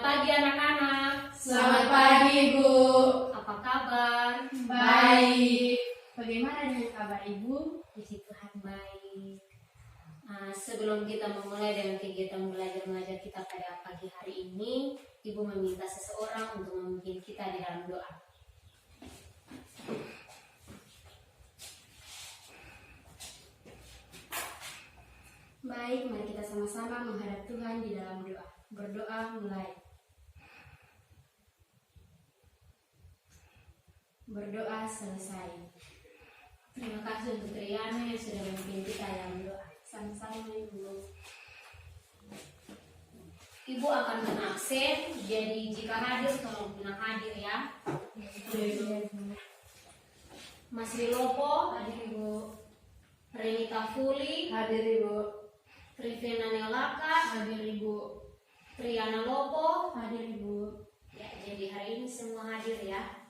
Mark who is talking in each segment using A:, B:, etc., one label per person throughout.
A: pagi anak-anak.
B: Selamat pagi, Bu.
A: Apa kabar?
B: Baik. Bagaimana dengan kabar Ibu?
A: Puji Tuhan baik. Sebelum kita memulai dengan kegiatan belajar mengajar kita pada pagi hari ini, Ibu meminta seseorang untuk memimpin kita di dalam doa. Baik, mari kita sama-sama menghadap Tuhan di dalam doa. Berdoa mulai. Berdoa selesai. Terima kasih untuk Triana yang sudah memimpin kita dalam doa. Sama-sama dulu. Ibu akan mengabsen, jadi jika hadir tolong bilang hadir ya. Mas Rilopo, hadir Ibu. Renita Fuli,
B: Hadir Ibu.
A: Trivena Neolaka,
B: Hadir Ibu.
A: Triana Lopo,
B: Hadir Ibu.
A: ya, jadi hari ini semua hadir ya.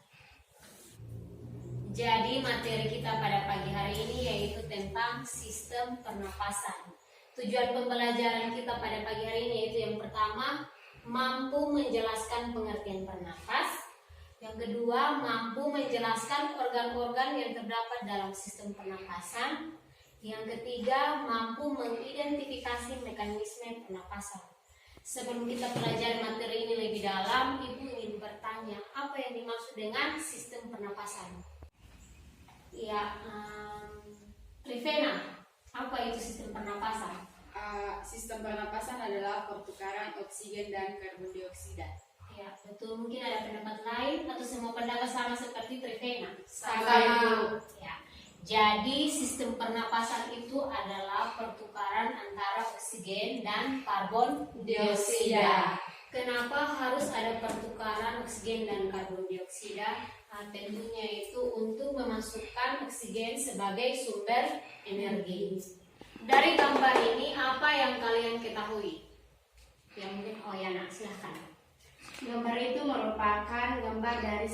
A: Jadi materi kita pada pagi hari ini yaitu tentang sistem pernapasan. Tujuan pembelajaran kita pada pagi hari ini yaitu yang pertama, mampu menjelaskan pengertian pernapas. Yang kedua, mampu menjelaskan organ-organ yang terdapat dalam sistem pernapasan. Yang ketiga, mampu mengidentifikasi mekanisme pernapasan. Sebelum kita pelajari materi ini lebih dalam, Ibu ingin bertanya, apa yang dimaksud dengan sistem pernapasan? Ya, Trivena, apa itu sistem pernapasan?
B: Sistem pernapasan adalah pertukaran oksigen dan karbon dioksida.
A: Ya, betul. Mungkin ada pendapat lain atau semua pendapat sama seperti Trivena?
B: Sama.
A: Ya. Jadi sistem pernapasan itu adalah pertukaran antara oksigen dan karbon dioksida. Kenapa harus ada pertukaran oksigen dan karbon dioksida? Tentunya itu untuk memasukkan oksigen sebagai sumber energi. Dari gambar ini apa yang kalian ketahui? Yang mungkin Yana, silahkan.
B: Gambar itu merupakan gambar dari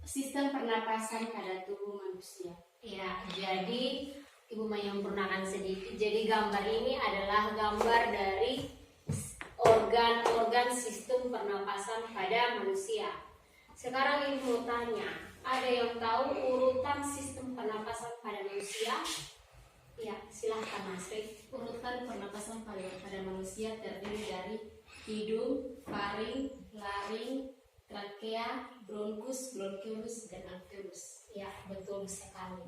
B: sistem pernapasan pada tubuh manusia.
A: Ya, jadi Ibu menyempurnakan sedikit. Jadi gambar ini adalah gambar dari organ-organ sistem pernapasan pada manusia. Sekarang Ibu mau tanya, ada yang tahu urutan sistem pernapasan pada manusia? Ya, silahkan Mas Rik.
B: Urutan pernapasan pada manusia terdiri dari hidung, faring, laring, trakea, bronkus, bronkiolus, dan alveolus.
A: Ya, betul sekali.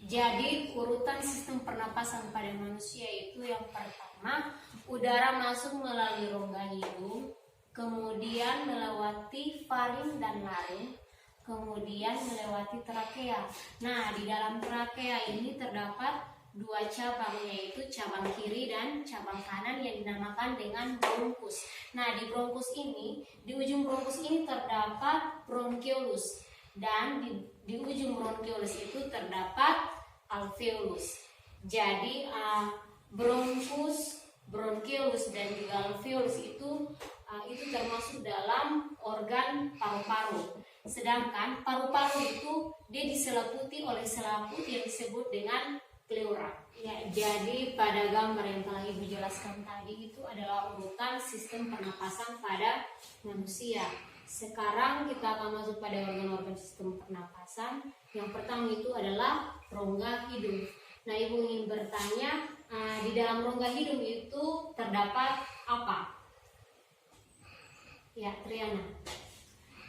A: Jadi urutan sistem pernapasan pada manusia itu yang pertama, udara masuk melalui rongga hidung, kemudian melewati faring dan laring, kemudian melewati trakea. Nah, di dalam trakea ini terdapat dua cabang, yaitu cabang kiri dan cabang kanan yang dinamakan dengan bronkus. Nah, di bronkus ini, di ujung bronkus ini terdapat bronkiolus, dan di ujung bronkiolus itu terdapat alveolus. Jadi bronkus, bronkiolus dan juga alveolus itu termasuk dalam organ paru-paru. Sedangkan paru-paru itu dia diselimuti oleh selaput yang disebut dengan pleura. Ya, jadi pada gambar yang telah Ibu jelaskan tadi itu adalah urutan sistem pernapasan pada manusia. Sekarang kita akan masuk pada organ-organ sistem pernapasan. Yang pertama itu adalah rongga hidung. Nah, Ibu ingin bertanya, di dalam rongga hidung itu terdapat apa? Ya, Triana.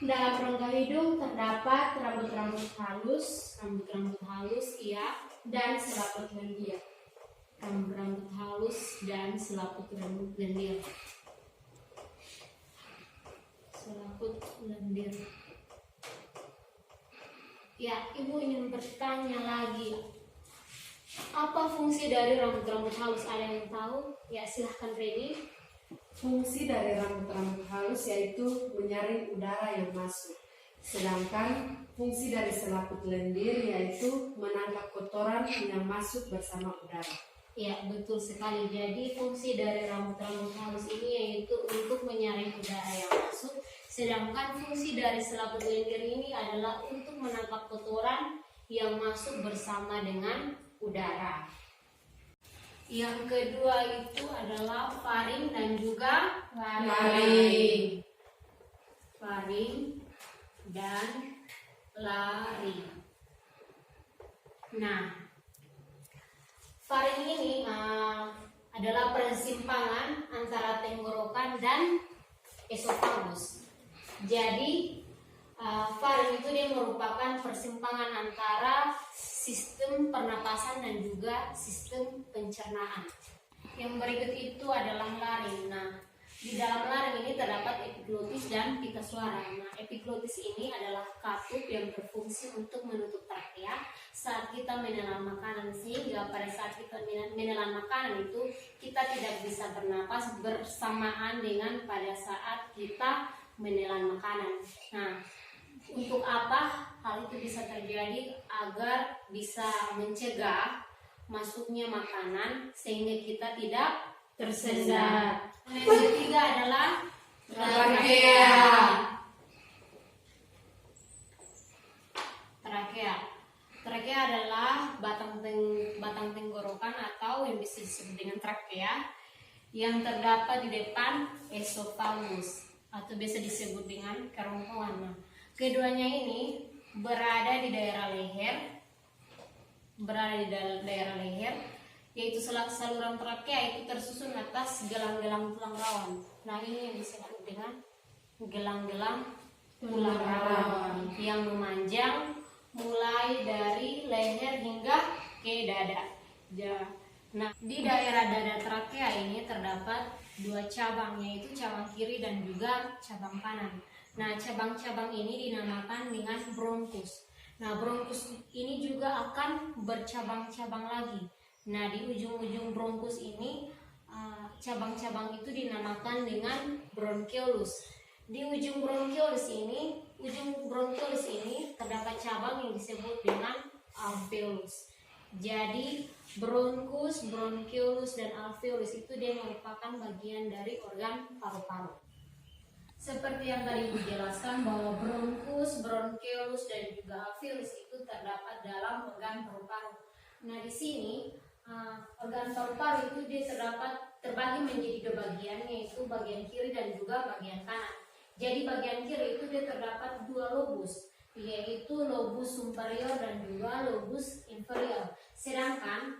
B: Dalam rongga hidung terdapat rambut-rambut halus,
A: Iya,
B: dan selaput lendir.
A: rambut halus dan selaput rambut lendir. Selaput lendir. Ya, Ibu ingin bertanya lagi, apa fungsi dari rambut-rambut halus? Ada yang tahu? Ya, silahkan Reni.
C: Fungsi dari rambut-rambut halus yaitu menyaring udara yang masuk. Sedangkan fungsi dari selaput lendir yaitu menangkap kotoran yang masuk bersama udara.
A: Ya, betul sekali. Jadi fungsi dari rambut-rambut halus ini yaitu untuk menyaring udara yang masuk. Sedangkan fungsi dari selaput lendir ini adalah untuk menangkap kotoran yang masuk bersama dengan udara. Yang kedua itu adalah faring dan juga
C: Laring.
A: faring, dan laring. Nah, faring ini adalah persimpangan antara tenggorokan dan esofagus. Jadi faring itu dia merupakan persimpangan antara sistem pernapasan dan juga sistem pencernaan. Yang berikut itu adalah laring. Nah, di dalam laring ini terdapat epiglotis dan pita suara. Nah, epiglotis ini adalah katup yang berfungsi untuk menutup trakea saat kita menelan makanan, sehingga pada saat kita menelan makanan itu kita tidak bisa bernapas bersamaan dengan pada saat kita menelan makanan. Nah, untuk apa hal itu bisa terjadi? Agar bisa mencegah masuknya makanan sehingga kita tidak tersendat. Yang ketiga adalah trakea. Trakea adalah batang tenggorokan atau yang bisa disebut dengan trakea yang terdapat di depan esofagus atau biasa disebut dengan kerongkongan. Nah, keduanya ini berada di daerah leher, yaitu saluran trakea itu tersusun atas gelang-gelang tulang rawan. Nah, ini yang disebut dengan gelang-gelang tulang rawan yang memanjang mulai dari leher hingga ke dada. Nah, di daerah dada trakea ini terdapat dua cabang, yaitu cabang kiri dan juga cabang kanan. Nah, cabang-cabang ini dinamakan dengan bronkus. Nah, bronkus ini juga akan bercabang-cabang lagi. Nah, di ujung-ujung bronkus ini cabang-cabang itu dinamakan dengan bronchiolus. Di ujung bronchiolus ini terdapat cabang yang disebut dengan alveolus. Jadi bronkus, bronchiolus, dan alveolus itu dia merupakan bagian dari organ paru-paru. Seperti yang tadi dijelaskan bahwa bronkus, bronchiolus, dan juga alveolus itu terdapat dalam organ paru-paru. Nah, di sini organ paru-paru itu dia terbagi menjadi dua bagian, yaitu bagian kiri dan juga bagian kanan. Jadi bagian kiri itu dia terdapat dua lobus, yaitu lobus superior dan juga lobus inferior. Sedangkan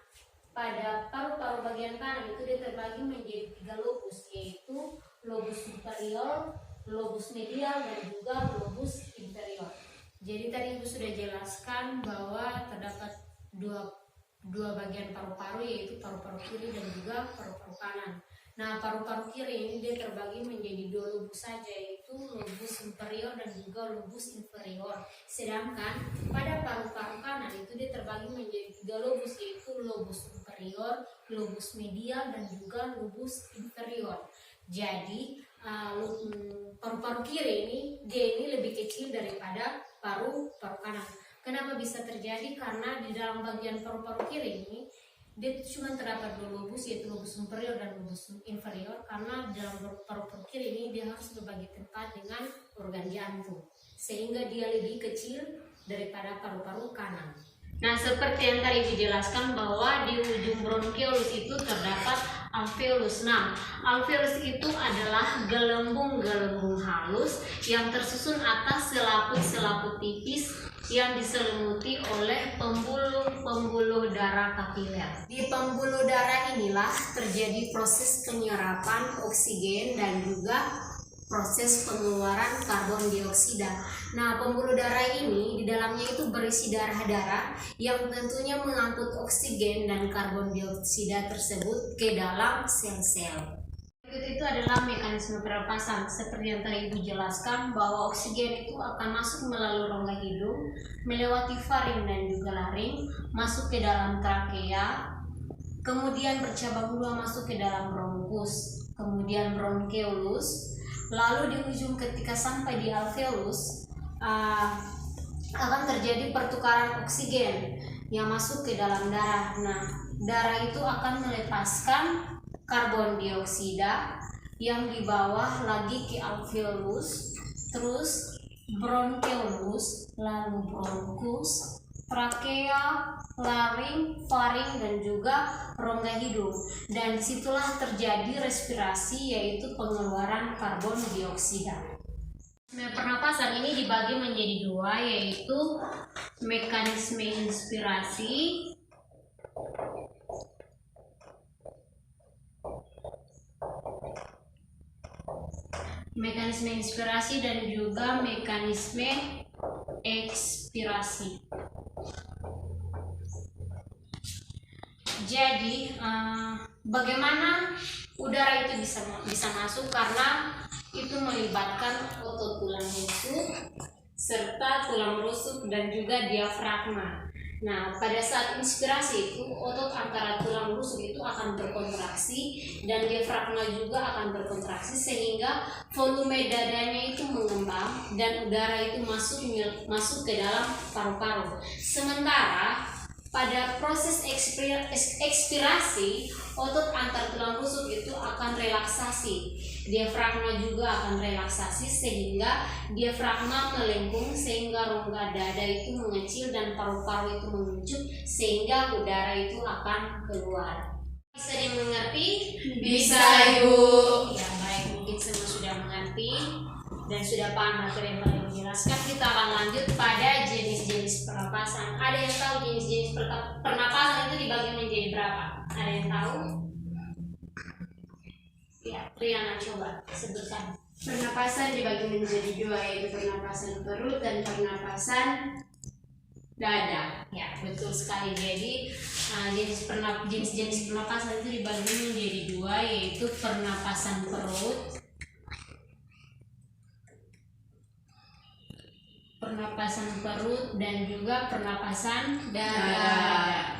A: pada paru-paru bagian kanan itu dia terbagi menjadi tiga lobus, yaitu lobus superior, lobus medial, dan juga lobus inferior. Jadi tadi Ibu sudah jelaskan bahwa terdapat dua bagian paru-paru, yaitu paru-paru kiri dan juga paru-paru kanan. Nah, paru-paru kiri ini dia terbagi menjadi dua lobus saja, yaitu lobus superior dan juga lobus inferior. Sedangkan pada paru-paru kanan itu dia terbagi menjadi tiga lobus, yaitu lobus superior, lobus medial, dan juga lobus inferior. Jadi paru-paru kiri ini dia ini lebih kecil daripada paru-paru kanan. Kenapa bisa terjadi? Karena di dalam bagian paru-paru kiri ini dia cuma terdapat dua lobus, yaitu lobus superior dan lobus inferior, karena dalam paru-paru kiri ini dia harus berbagi tempat dengan organ jantung, sehingga dia lebih kecil daripada paru-paru kanan. Nah, seperti yang tadi dijelaskan bahwa di ujung bronchiolus itu terdapat alveolus. Nah, alveolus itu adalah gelembung-gelembung halus yang tersusun atas selaput-selaput tipis yang diselimuti oleh pembuluh darah kapiler. Di pembuluh darah inilah terjadi proses penyerapan oksigen dan juga proses pengeluaran karbon dioksida. Nah, pembuluh darah ini di dalamnya itu berisi darah-darah yang tentunya mengangkut oksigen dan karbon dioksida tersebut ke dalam sel-sel. Berikut itu adalah mekanisme pernapasan. Seperti yang tadi Ibu jelaskan bahwa oksigen itu akan masuk melalui rongga hidung, melewati faring dan juga laring, masuk ke dalam trakea, kemudian bercabang dua masuk ke dalam bronkus, kemudian bronchiolus, lalu di ujung ketika sampai di alveolus akan terjadi pertukaran oksigen yang masuk ke dalam darah. Nah, darah itu akan melepaskan karbon dioksida yang di bawah lagi ke alveolus, terus bronchiolus, lalu bronkus, trakea, laring, faring, dan juga rongga hidung. Dan disitulah terjadi respirasi, yaitu pengeluaran karbon dioksida. Nah, pernapasan ini dibagi menjadi dua, yaitu mekanisme inspirasi dan juga mekanisme ekspirasi. Jadi bagaimana udara itu bisa masuk, karena itu melibatkan otot tulang rusuk serta tulang rusuk dan juga diafragma. Nah, pada saat inspirasi itu otot antara tulang rusuk itu akan berkontraksi dan diafragma juga akan berkontraksi, sehingga volume dadanya itu mengembang dan udara itu masuk ke dalam paru-paru. Sementara pada proses ekspirasi, otot antar tulang rusuk itu akan relaksasi, diafragma juga akan relaksasi, sehingga diafragma melengkung, sehingga rongga dada itu mengecil dan paru-paru itu mengerucut, sehingga udara itu akan keluar. Bisa dimengerti?
B: Bisa, Ibu.
A: Ya, baik, mungkin semua sudah mengerti dan sudah paham materi yang telah dijelaskan. Kita akan lanjut pada jenis-jenis pernapasan. Ada yang tahu jenis-jenis pernapasan itu dibagi menjadi berapa? Ada yang tahu? Ya, Riana coba sebutkan.
B: Pernapasan dibagi menjadi dua, yaitu pernapasan perut dan pernapasan dada.
A: Ya, betul sekali. Jadi jenis-jenis pernapasan itu dibagi menjadi dua, yaitu pernapasan perut dan juga pernapasan dada.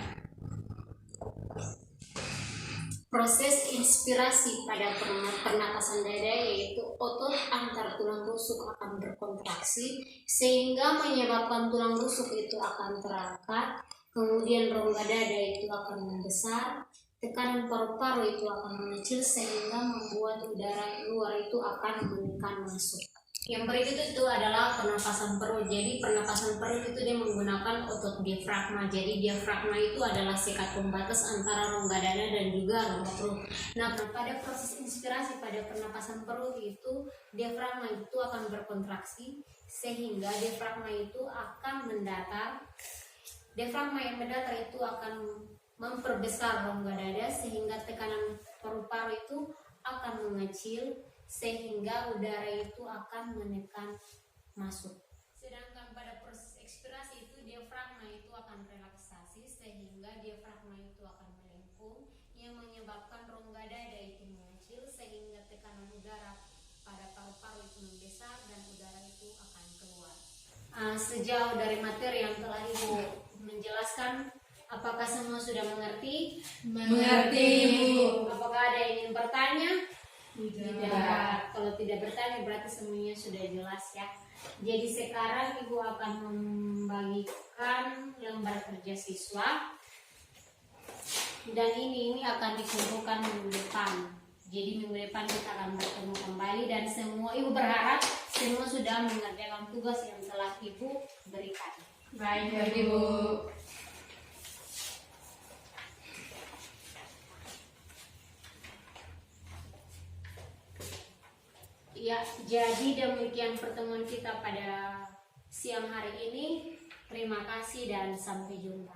A: Proses inspirasi pada pernapasan dada, yaitu otot antar tulang rusuk akan berkontraksi sehingga menyebabkan tulang rusuk itu akan terangkat, kemudian rongga dada itu akan membesar, tekanan paru-paru itu akan mengecil sehingga membuat udara luar itu akan menekan masuk. Yang berikut itu adalah pernapasan perut. Jadi pernapasan perut itu dia menggunakan otot diafragma. Jadi diafragma itu adalah sekat pembatas antara rongga dada dan juga rongga perut. Nah, pada proses inspirasi pada pernapasan perut itu diafragma itu akan berkontraksi sehingga diafragma itu akan mendatar. Diafragma yang mendatar itu akan memperbesar rongga dada sehingga tekanan paru-paru itu akan mengecil sehingga udara itu akan menekan masuk. Sedangkan pada proses ekspirasi itu diafragma itu akan relaksasi sehingga diafragma itu akan melengkung yang menyebabkan rongga dada itu mengecil sehingga tekanan udara pada paru-paru itu membesar dan udara itu akan keluar. Sejauh dari materi yang telah Ibu menjelaskan, apakah semua sudah mengerti?
B: Mengerti, Ibu.
A: Apakah ada yang ingin bertanya?
B: Tidak.
A: Kalau tidak bertanya berarti semuanya sudah jelas ya. Jadi sekarang Ibu akan membagikan lembar kerja siswa dan ini akan dikumpulkan minggu depan. Jadi minggu depan kita akan bertemu kembali dan semua Ibu berharap semua sudah mengerjakan tugas yang telah Ibu berikan.
B: Baik, Ibu.
A: Ya, jadi demikian pertemuan kita pada siang hari ini. Terima kasih dan sampai jumpa.